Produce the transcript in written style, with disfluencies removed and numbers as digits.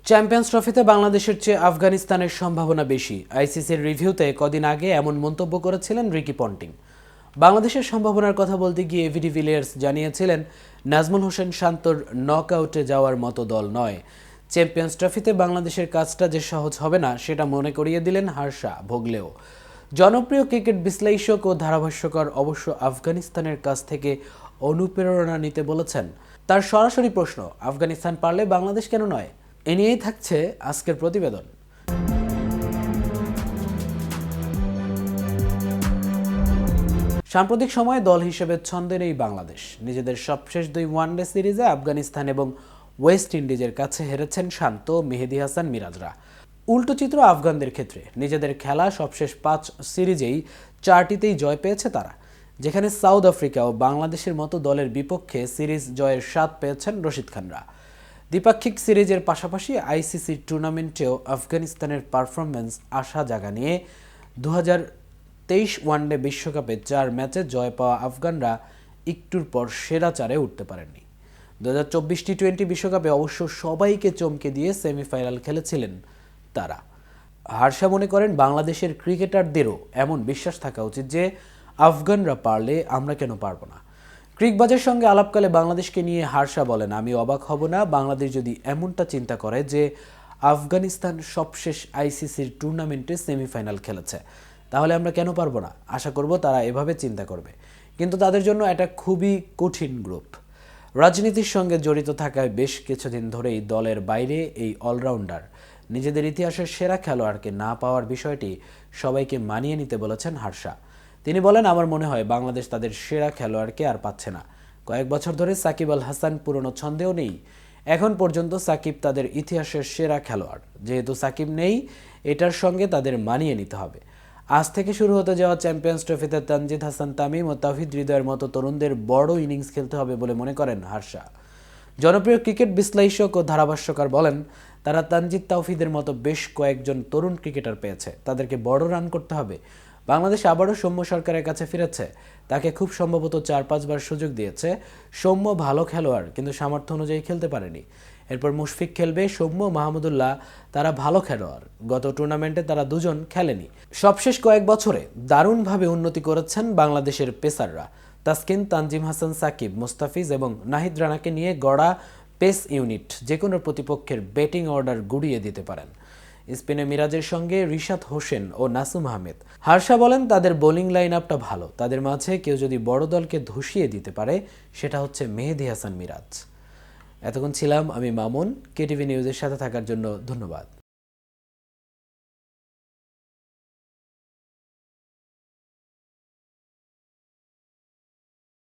Champions ট্রফিতে বাংলাদেশের চেয়ে আফগানিস্তানের সম্ভাবনা বেশি। আইসিসির রিভিউতে কদিন আগে এমন মন্তব্য করেছিলেন রিকি পন্টিং। বাংলাদেশের সম্ভাবনার কথা বলতে গিয়ে এভি ডিভিলিয়ার্স জানিয়েছিলেন নাজমুল হোসেন শান্তর নকআউটে যাওয়ার মতো দল নয়। চ্যাম্পিয়ন্স ট্রফিতে বাংলাদেশের কাজটা যে সহজ হবে না সেটা মনে করিয়ে দিলেন হার্ষা ভোগলেও। জনপ্রিয় ক্রিকেট বিশ্লেষক ও ধারাভাষ্যকার অবশ্য আফগানিস্তানের কাছ থেকে অনুপ্রেরণা নিতে বলেছেন। তার সরাসরি প্রশ্ন, আফগানিস্তান পারলে বাংলাদেশ কেন নয়? এ নিয়েই থাকছে আজকের প্রতিবেদন। সাম্প্রতিক সময়ে দল হিসেবে ছন্দে নেই বাংলাদেশ। নিজেদের সবশেষ 2 ওয়ানডে সিরিজে আফগানিস্তান এবং ওয়েস্ট ইন্ডিজের কাছে হেরেছেন শান্ত, মেহেদী হাসান, মিরাজরা। উল্টো চিত্র আফগানদের ক্ষেত্রে। নিজেদের খেলা সবশেষ 5 সিরিজেই 4টিতেই জয় পেয়েছে তারা, যেখানে সাউথ আফ্রিকা ও বাংলাদেশের মতো দলের বিপক্ষে সিরিজ জয়ের স্বাদ পেয়েছেন রশিদ খানরা। দ্বিপাক্ষিক সিরিজের পাশাপাশি আইসিসি টুর্নামেন্টেও আফগানিস্তানের পারফরম্যান্স আশা জাগা নিয়ে 2023 ওয়ানডে বিশ্বকাপে 4 ম্যাচে জয় পাওয়া আফগানরা একটুর পর সেরা 4-এ উঠতে পারেননি। 2024 টি-20 বিশ্বকাপে অবশ্য সবাইকে চমকে দিয়ে সেমিফাইনাল খেলেছিলেন তারা। হার্ষা মনে করেন বাংলাদেশের ক্রিকেটারদেরও এমন বিশ্বাস থাকা উচিত যে আফগানরা পারলে আমরা কেন পারবো না। ক্রিকবাজের সঙ্গে আলাপকালে বাংলাদেশকে নিয়ে হার্ষা বলেন, আমি অবাক হব না বাংলাদেশ যদি এমনটা চিন্তা করে যে আফগানিস্তান সবশেষ আইসিসির টুর্নামেন্টে সেমিফাইনাল খেলেছে, তাহলে আমরা কেন পারবো না। আশা করব তারা এভাবে চিন্তা করবে, কিন্তু তাদের জন্য এটা খুবই কঠিন গ্রুপ। রাজনীতির সঙ্গে জড়িত থাকায় বেশ কিছুদিন ধরেই দলের বাইরে এই অলরাউন্ডার নিজেদের ইতিহাসের সেরা খেলোয়াড়কে না পাওয়ার বিষয়টি সবাইকে মানিয়ে নিতে বলেছেন হার্ষা। তিনি বলেন, আমার মনে হয় বাংলাদেশ তাদের সেরা খেলোয়াড়কে আর পাচ্ছে না। কয়েক বছর ধরে সাকিব আল হাসান পুরনো ছন্দেও নেই। এখন পর্যন্ত সাকিব তাদের ইতিহাসের সেরা খেলোয়াড়। যেহেতু সাকিব নেই, এটার সঙ্গে তাদের মানিয়ে নিতে হবে। আজ থেকে শুরু হতে যাওয়া চ্যাম্পিয়ন্স ট্রফিতে তানজিদ হাসান তামিম ও তাওহিদ হৃদয়ের মতো তরুণদের বড় ইনিংস খেলতে হবে বলে মনে করেন হার্ষা। জনপ্রিয় ক্রিকেট বিশ্লেষক ও ধারাভাষ্যকার বলেন, তারা তানজিদ তাওহিদের মতো বেশ কয়েকজন তরুণ ক্রিকেটার পেয়েছে, তাদেরকে বড় রান করতে হবে। বাংলাদেশ আবারও সৌম্য সরকারের কাছে ফিরেছে, তাকে খুব সম্ভবত 4-5 বার সুযোগ দিয়েছে। সৌম্য ভালো খেলোয়াড়, কিন্তু সামর্থ্য অনুযায়ী খেলতে পারেনি। এরপর মুশফিক খেলবে, সৌম্য, মাহমুদুল্লাহ, তারা ভালো খেলোয়াড়। গত টুর্নামেন্টে তারা দুজন খেলেনি। সবশেষ কয়েক বছরে দারুণভাবে উন্নতি করেছেন বাংলাদেশের পেসাররা। তাসকিন, তানজিম হাসান, সাকিব, মুস্তাফিজ এবং নাহিদ রানাকে নিয়ে গড়া পেস ইউনিট যে কোনো প্রতিপক্ষের ব্যাটিং অর্ডার গুড়িয়ে দিতে পারেন। স্পিনে মিরাজের সঙ্গে রিশাদ হোসেন ও নাসুম আহমেদ। হার্ষা বলেন, তাদের বোলিং লাইন আপটা ভালো। তাদের মাঝে কেউ যদি বড় দলকে ধসিয়ে দিতে পারে, সেটা হচ্ছে মেহেদী হাসান, মিরাজ। এতক্ষণ ছিলাম আমি মামুন। কেটিভি নিউজের সাথে থাকার জন্য ধন্যবাদ।